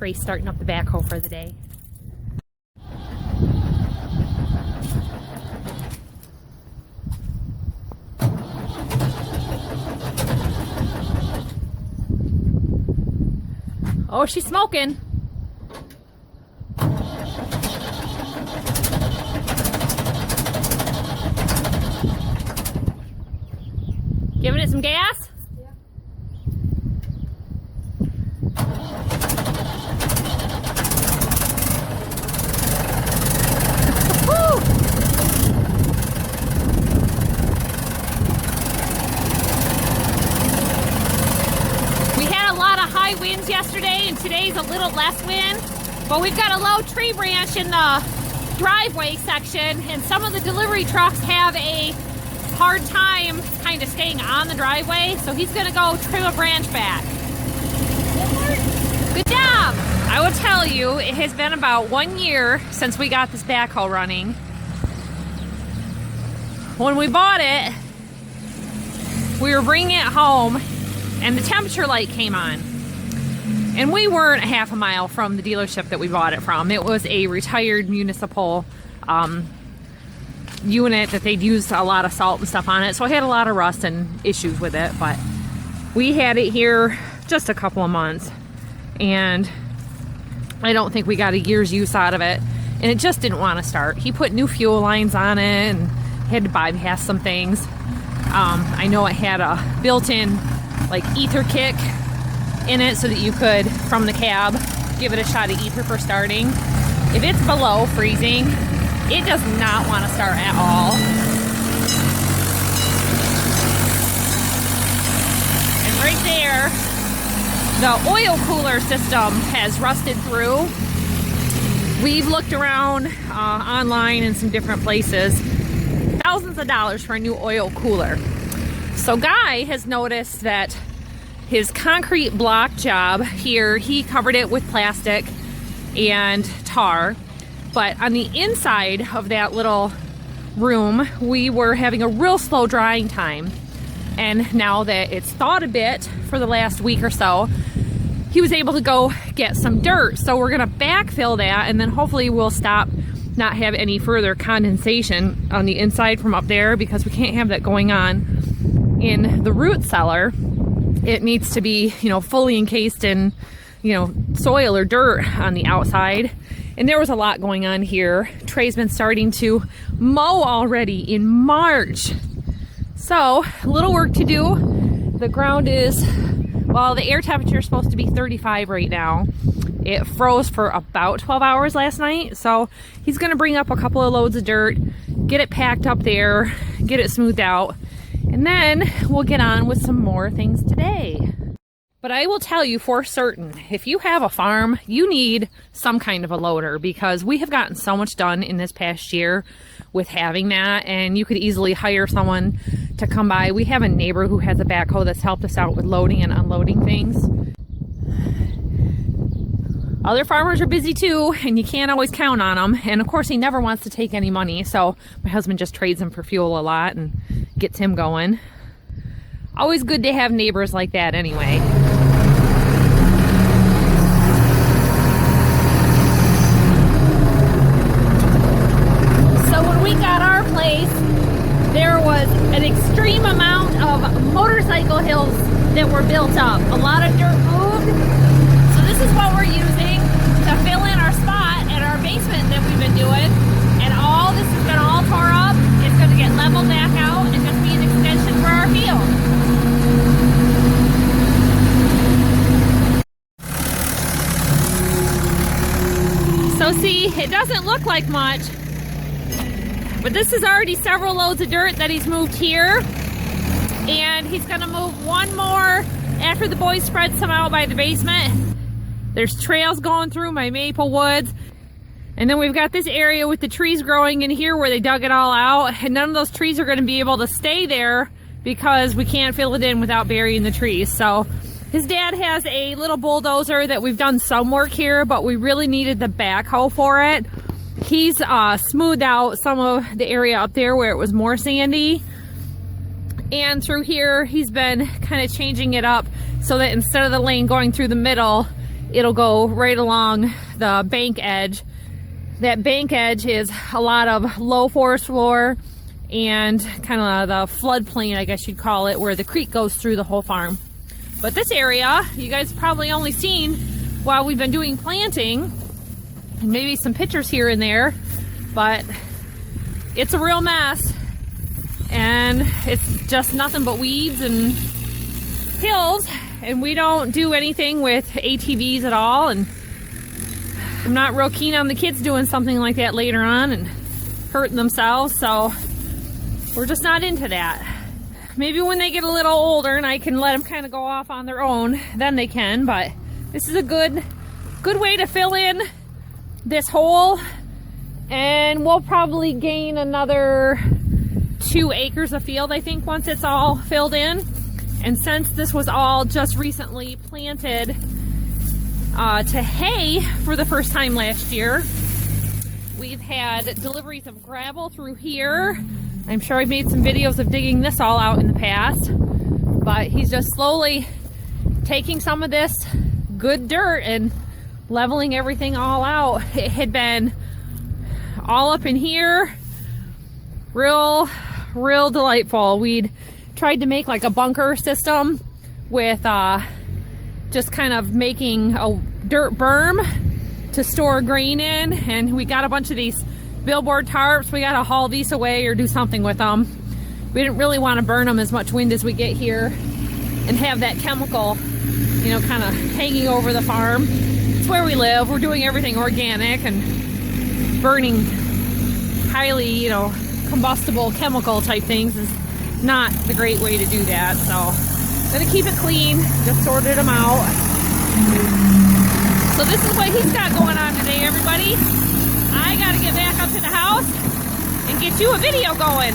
Trace starting up the backhoe for the day. Oh, she's smoking. Giving it some gas? Yeah. We had a lot of high winds yesterday, and today's a little less wind, but we've got a low tree branch in the driveway section, and some of the delivery trucks have a hard time kind of staying on the driveway, so he's gonna go trim a branch back. Good job! I will tell you, it has been about 1 year since we got this backhoe running. When we bought it, we were bringing it home and the temperature light came on. And we weren't half a mile from the dealership that we bought it from. It was a retired municipal unit that they'd used a lot of salt and stuff on it, so I had a lot of rust and issues with it, but we had it here just a couple of months and I don't think we got a year's use out of it, and it just didn't want to start. He put new fuel lines on it and had to bypass some things. I know it had a built-in like ether kick in it so that you could, from the cab, give it a shot of ether for starting. If it's below freezing, it does not want to start at all. And right there, the oil cooler system has rusted through. We've looked around online in some different places. Thousands of dollars for a new oil cooler. So Guy has noticed that his concrete block job here, he covered it with plastic and tar. But on the inside of that little room, we were having a real slow drying time. And now that it's thawed a bit for the last week or so, he was able to go get some dirt. So we're gonna backfill that, and then hopefully we'll stop, not have any further condensation on the inside from up there, because we can't have that going on in the root cellar. It needs to be, you know, fully encased in, you know, soil or dirt on the outside. And there was a lot going on here. Trey's been starting to mow already in March. So, a little work to do. The ground is, well, the air temperature is supposed to be 35 right now. It froze for about 12 hours last night. So, he's gonna bring up a couple of loads of dirt, get it packed up there, get it smoothed out, and then we'll get on with some more things today. But I will tell you for certain, if you have a farm, you need some kind of a loader, because we have gotten so much done in this past year with having that, and you could easily hire someone to come by. We have a neighbor who has a backhoe that's helped us out with loading and unloading things. Other farmers are busy too, and you can't always count on them. And of course, he never wants to take any money, so my husband just trades him for fuel a lot and gets him going. Always good to have neighbors like that anyway. We got our place, there was an extreme amount of motorcycle hills that were built up. A lot of dirt moved. So this is what we're using to fill in our spot at our basement that we've been doing. And all this has been all tore up. It's going to get leveled back out and just be an extension for our field. So see, it doesn't look like much, but this is already several loads of dirt that he's moved here. And he's gonna move one more after the boys spread some out by the basement. There's trails going through my maple woods. And then we've got this area with the trees growing in here where they dug it all out. And none of those trees are gonna be able to stay there because we can't fill it in without burying the trees. So his dad has a little bulldozer that we've done some work here, but we really needed the backhoe for it. He's smoothed out some of the area up there where it was more sandy. And through here, he's been kind of changing it up so that instead of the lane going through the middle, it'll go right along the bank edge. That bank edge is a lot of low forest floor and kind of the floodplain, I guess you'd call it, where the creek goes through the whole farm. But this area, you guys probably only seen while we've been doing planting, and maybe some pictures here and there, but it's a real mess. And it's just nothing but weeds and hills, and we don't do anything with ATVs at all, and I'm not real keen on the kids doing something like that later on and hurting themselves, so we're just not into that. Maybe when they get a little older and I can let them kind of go off on their own, then they can, but this is a good way to fill in this hole, and we'll probably gain another 2 acres of field, I think, once it's all filled in. And since this was all just recently planted to hay for the first time last year, we've had deliveries of gravel through here. I'm sure I've made some videos of digging this all out in the past, but he's just slowly taking some of this good dirt and leveling everything all out. It had been all up in here, real delightful. We'd tried to make like a bunker system with just kind of making a dirt berm to store grain in, and we got a bunch of these billboard tarps. We got to haul these away or do something with them. We didn't really want to burn them as much wind as we get here and have that chemical, you know, kind of hanging over the farm. It's where we live. We're doing everything organic, and burning highly, you know, combustible chemical type things is not the great way to do that. So gonna keep it clean, just sorted them out. So this is what he's got going on today, everybody. I gotta get back up to the house and get you a video going.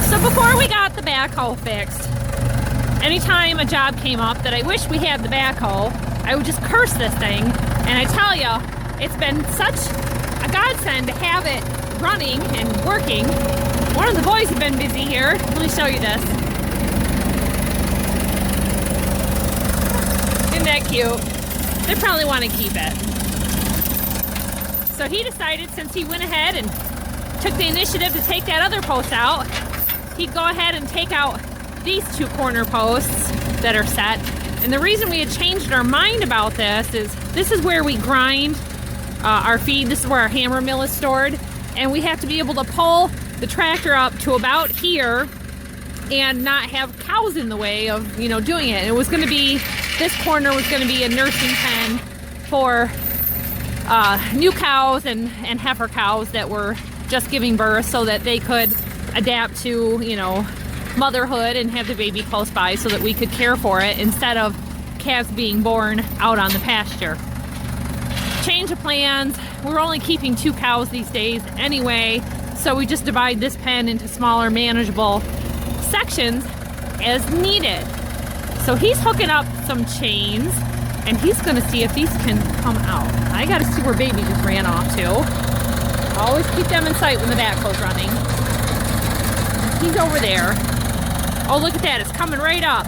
So before we got the backhoe fixed, anytime a job came up that I wish we had the backhoe, I would just curse this thing. And I tell you, it's been such a godsend to have it running and working. One of the boys has been busy here. Let me show you this. Isn't that cute? They probably want to keep it. So he decided, since he went ahead and took the initiative to take that other post out, he'd go ahead and take out these 2 corner posts that are set. And the reason we had changed our mind about this is where we grind our feed. This is where our hammer mill is stored, and we have to be able to pull the tractor up to about here and not have cows in the way of, you know, doing it. And it was going to be, this corner was going to be a nursing pen for new cows and heifer cows that were just giving birth, so that they could adapt to, you know, motherhood and have the baby close by, so that we could care for it instead of calves being born out on the pasture. Change of plans. We're only keeping 2 cows these days anyway, so we just divide this pen into smaller, manageable sections as needed. So he's hooking up some chains, and he's gonna see if these can come out. I gotta see where baby just ran off to. Always keep them in sight when the backhoe's running. He's over there. Oh, look at that, it's coming right up.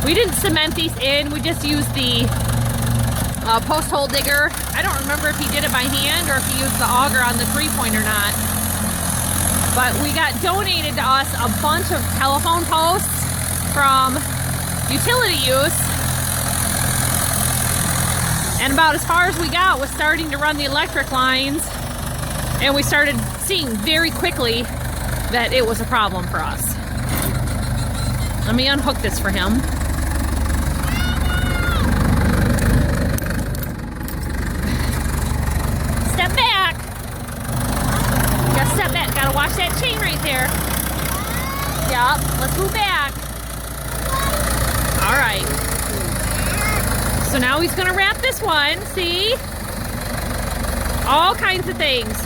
We didn't cement these in, we just used the post hole digger. I don't remember if he did it by hand or if he used the auger on the 3-point or not. But we got donated to us a bunch of telephone posts from utility use. And about as far as we got was starting to run the electric lines. And we started seeing very quickly that it was a problem for us. Let me unhook this for him. Step back. Gotta step back. Gotta watch that chain right there. Yup. Let's move back. All right. So now he's gonna wrap this one. See? All kinds of things.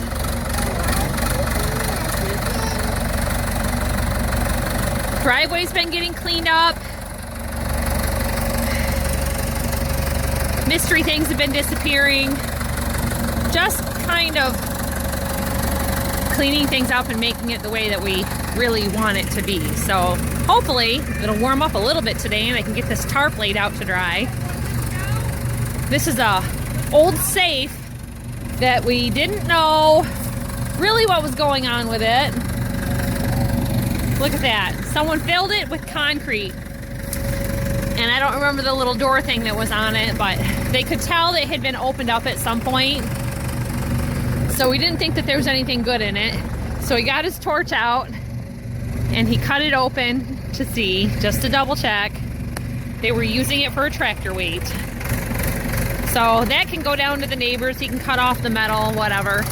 Driveway's been getting cleaned up. Mystery things have been disappearing. Just kind of cleaning things up and making it the way that we really want it to be. So hopefully it'll warm up a little bit today and I can get this tarp laid out to dry. This is a old safe that we didn't know really what was going on with it. Look at that. Someone filled it with concrete. And I don't remember the little door thing that was on it, but they could tell it had been opened up at some point. So we didn't think that there was anything good in it. So he got his torch out and he cut it open to see, just to double check. They were using it for a tractor weight. So that can go down to the neighbors. He can cut off the metal, whatever.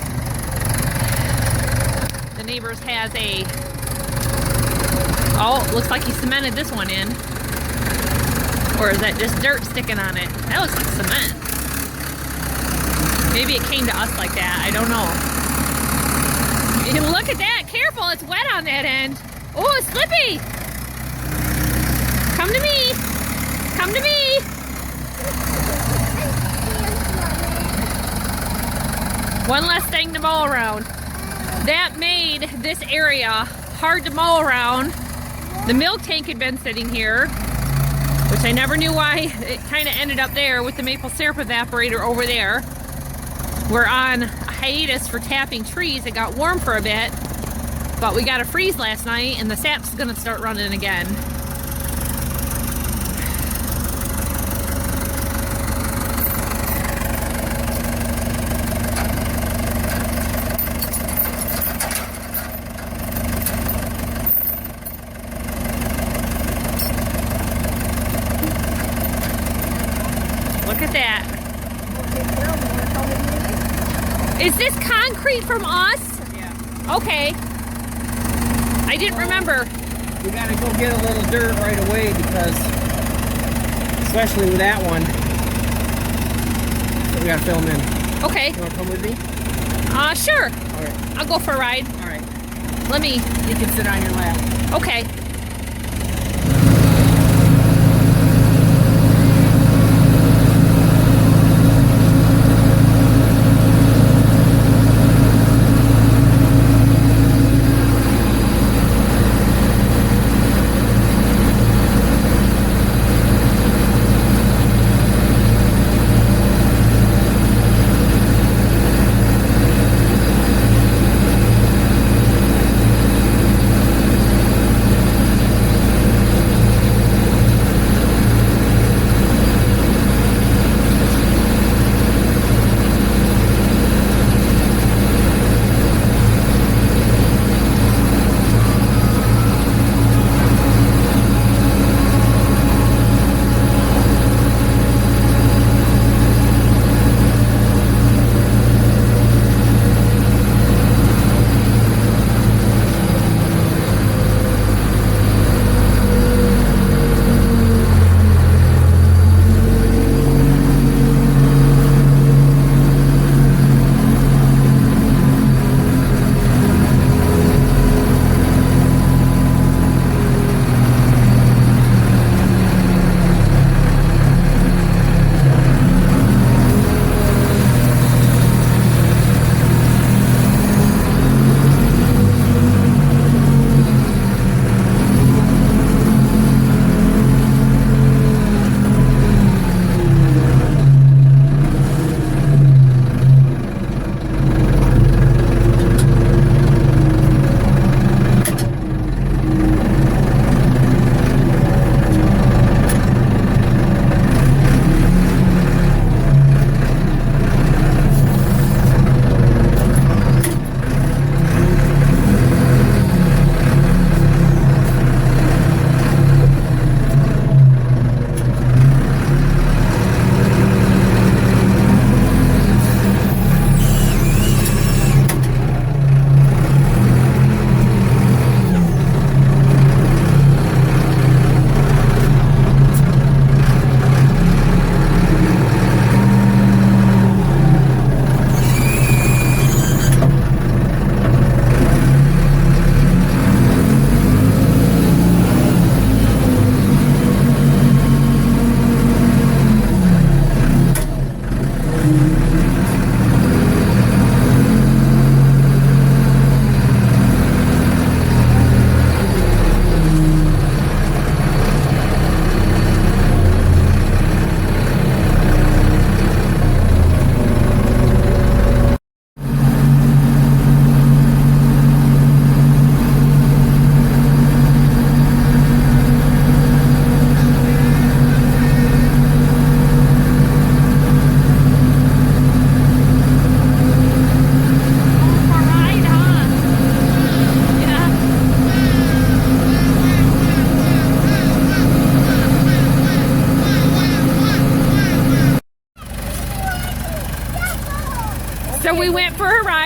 The neighbors has a, oh, looks like he cemented this one in. Or is that just dirt sticking on it? That looks like cement. Maybe it came to us like that. I don't know. And look at that. Careful, it's wet on that end. Oh, it's slippy. Come to me. Come to me. One less thing to mow around. That made this area hard to mow around. The milk tank had been sitting here, which I never knew why it kind of ended up there with the maple syrup evaporator over there. We're on a hiatus for tapping trees. It got warm for a bit, but we got a freeze last night and the sap's gonna start running again. Look at that. Is this concrete from us? Yeah. Okay. I didn't remember. We gotta go get a little dirt right away because, especially with that one, we gotta fill them in. Okay. You wanna come with me? Sure. All right. I'll go for a ride. All right. Let me. You can sit on your lap. Okay.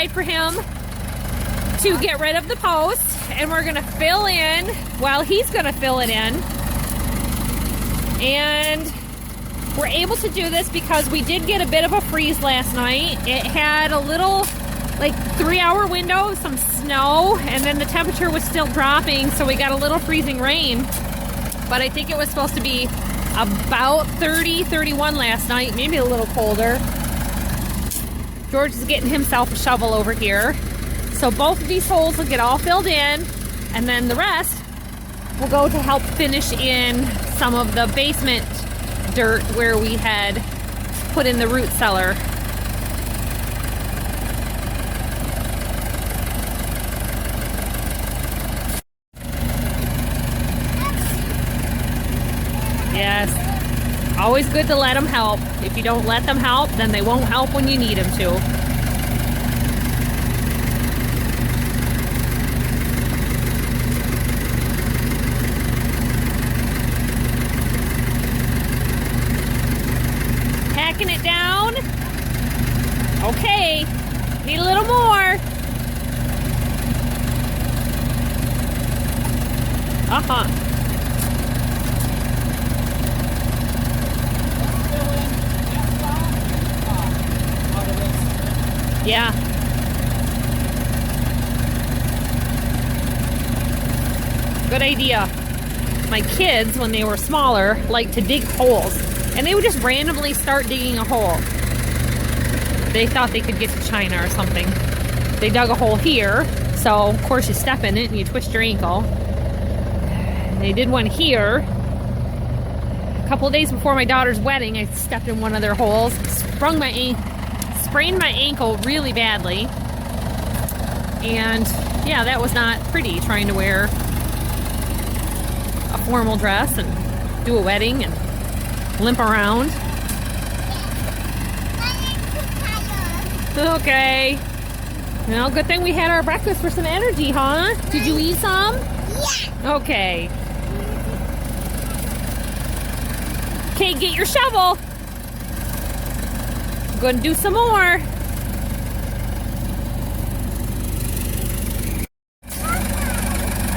outside for him to get rid of the post, and we're gonna fill in while he's gonna fill it in. And we're able to do this because we did get a bit of a freeze last night. It had a little, like, 3-hour window, some snow, and then the temperature was still dropping, so we got a little freezing rain. But I think it was supposed to be about 30, 31 last night, maybe a little colder. George is getting himself a shovel over here. So both of these holes will get all filled in, and then the rest will go to help finish in some of the basement dirt where we had put in the root cellar. Yes, always good to let them help. If you don't let them help, then they won't help when you need them to. Packing it down. Okay, need a little more. Uh-huh. Yeah. Good idea. My kids, when they were smaller, liked to dig holes. And they would just randomly start digging a hole. They thought they could get to China or something. They dug a hole here. So, of course, you step in it and you twist your ankle. They did one here. A couple of days before my daughter's wedding, I stepped in one of their holes. Sprained my ankle really badly. And yeah, that was not pretty, trying to wear a formal dress and do a wedding and limp around. Okay. Well, good thing we had our breakfast for some energy, huh? Did you eat some? Yeah. Okay. Okay, get your shovel. Go and do some more. I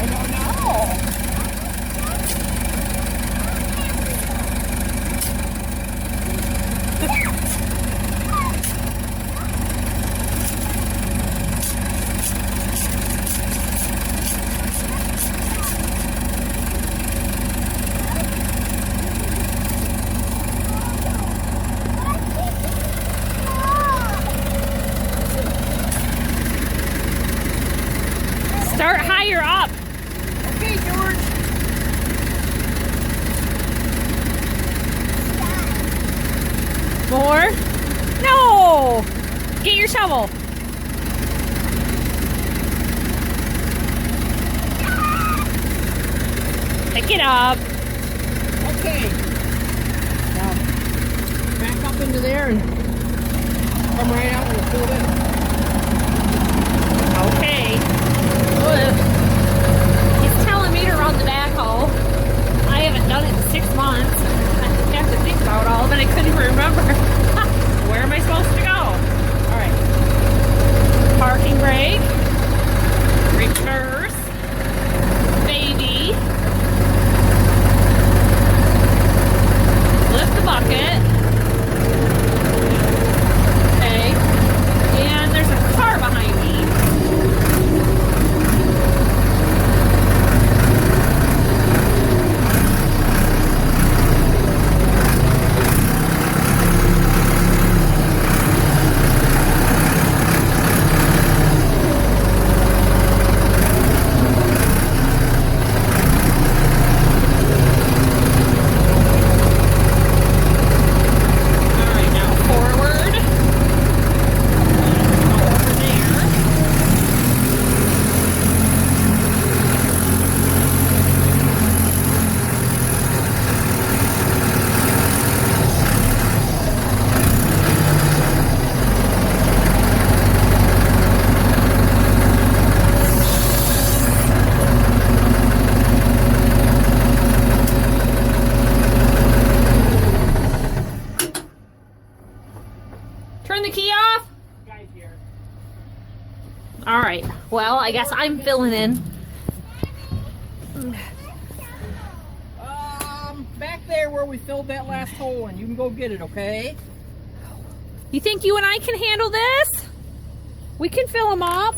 don't know. Start higher up. Okay, George. More? No! Get your shovel. Pick it up. Okay. Now, back up into there and come right out and fill it in. Okay. Good. He's telling me to run the backhoe. I haven't done it in 6 months. I have to think about all of it. I couldn't even remember. Where am I supposed to go? All right. Parking brake. Reverse. Baby. Lift the bucket. Okay. And Well, I guess I'm filling in. Back there where we filled that last hole in. You can go get it, okay? You think you and I can handle this? We can fill them up.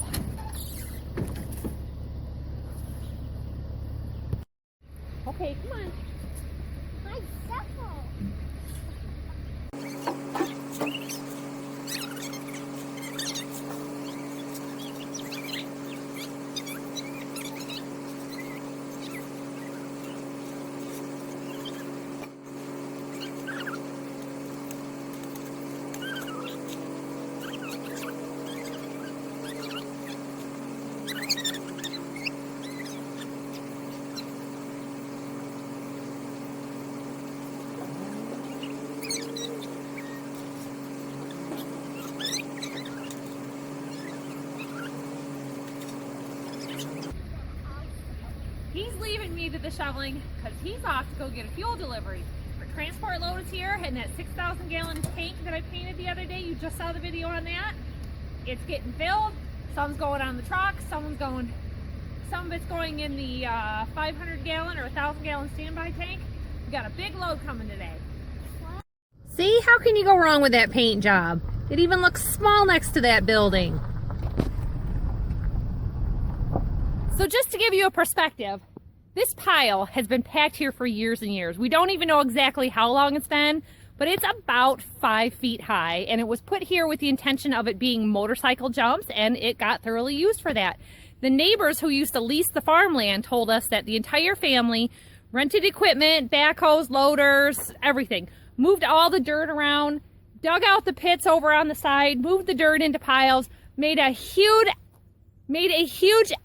Okay, come on. My shuffle. He's leaving me to the shoveling because he's off to go get a fuel delivery. Our transport load is here, and that 6,000 gallon tank that I painted the other day, you just saw the video on that. It's getting filled. Some's going on the truck, some of it's going in the 500 gallon or 1,000 gallon standby tank. We got a big load coming today. See, how can you go wrong with that paint job? It even looks small next to that building. So just to give you a perspective, this pile has been packed here for years and years. We don't even know exactly how long it's been, but it's about 5 feet high, and it was put here with the intention of it being motorcycle jumps, and it got thoroughly used for that. The neighbors who used to lease the farmland told us that the entire family rented equipment, backhoes, loaders, everything, moved all the dirt around, dug out the pits over on the side, moved the dirt into piles, made a huge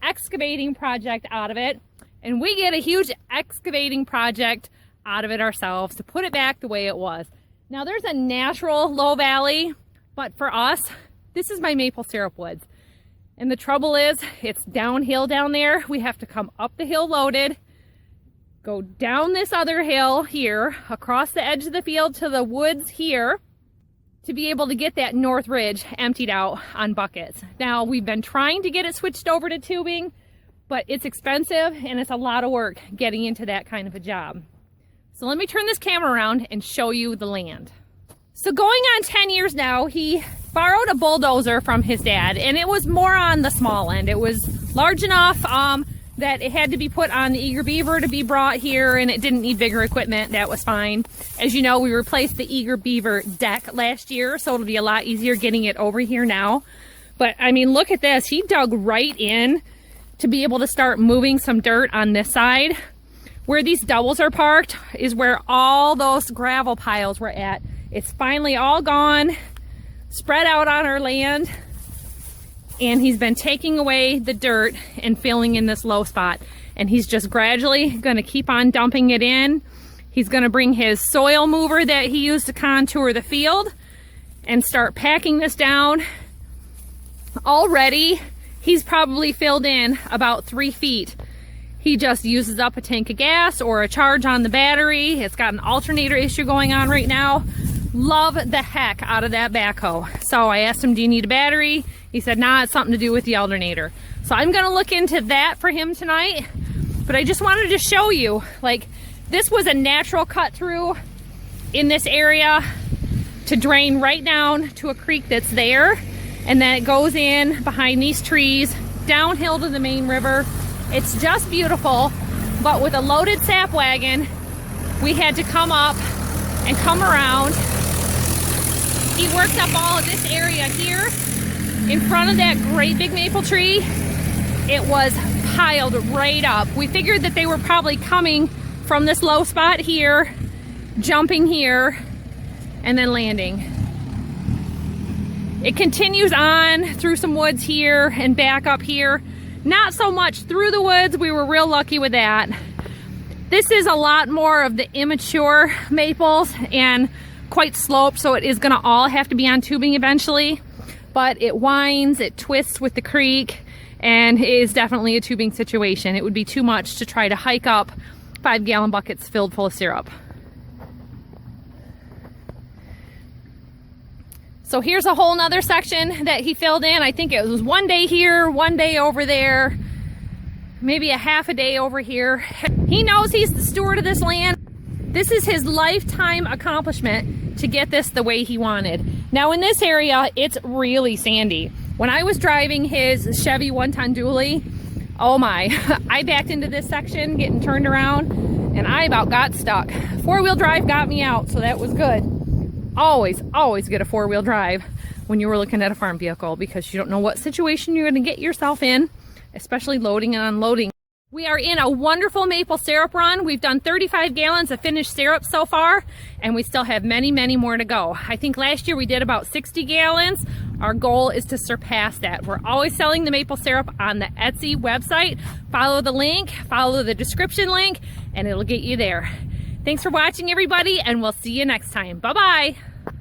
excavating project out of it, and we get a huge excavating project out of it ourselves to put it back the way it was. Now there's a natural low valley, but for us, this is my maple syrup woods. And the trouble is, it's downhill down there. We have to come up the hill loaded, go down this other hill here, across the edge of the field to the woods here, to be able to get that north ridge emptied out on buckets. Now, we've been trying to get it switched over to tubing, but it's expensive and it's a lot of work getting into that kind of a job. So let me turn this camera around and show you the land. So going on 10 years now, he borrowed a bulldozer from his dad, and it was more on the small end. It was large enough that it had to be put on the Eager Beaver to be brought here, and it didn't need bigger equipment. That was fine. As you know, we replaced the Eager Beaver deck last year, so it'll be a lot easier getting it over here now. But I mean, look at this. He dug right in to be able to start moving some dirt on this side. Where these doubles are parked is where all those gravel piles were at. It's finally all gone, spread out on our land, and he's been taking away the dirt and filling in this low spot. And he's just gradually gonna keep on dumping it in. He's gonna bring his soil mover that he used to contour the field and start packing this down. Already, he's probably filled in about 3 feet. He just uses up a tank of gas or a charge on the battery. It's got an alternator issue going on right now. Love the heck out of that backhoe. So I asked him, do you need a battery? He said, nah, it's something to do with the alternator. So I'm gonna look into that for him tonight. But I just wanted to show you, like, this was a natural cut through in this area to drain right down to a creek that's there. And then it goes in behind these trees, downhill to the main river. It's just beautiful, but with a loaded sap wagon, we had to come up and come around. He worked up all of this area here in front of that great big maple tree. It was piled right up. We figured that they were probably coming from this low spot here, jumping here, and then landing. It continues on through some woods here and back up here. Not so much through the woods. We were real lucky with that. This is a lot more of the immature maples and quite sloped, so it is gonna all have to be on tubing eventually. But it winds, it twists with the creek, and it is definitely a tubing situation. It would be too much to try to hike up 5-gallon buckets filled full of syrup. So So here's a whole nother section that he filled in. I think it was 1 day here, 1 day over there, maybe a half a day over here. He knows he's the steward of this land. This is his lifetime accomplishment to get this the way he wanted. Now in this area, it's really sandy. When I was driving his Chevy 1-ton dually, oh my, I backed into this section getting turned around and I about got stuck. 4-wheel drive got me out, so that was good. Always get a 4-wheel drive when you were looking at a farm vehicle, because you don't know what situation you're going to get yourself in, especially loading and unloading. We are in a wonderful maple syrup run. We've done 35 gallons of finished syrup so far, and we still have many more to go. I think last year we did about 60 gallons. Our goal is to surpass that. We're always selling the maple syrup on the Etsy website. Follow the link, follow the description link, and it'll get you there. Thanks for watching, everybody, and we'll see you next time. Bye-bye.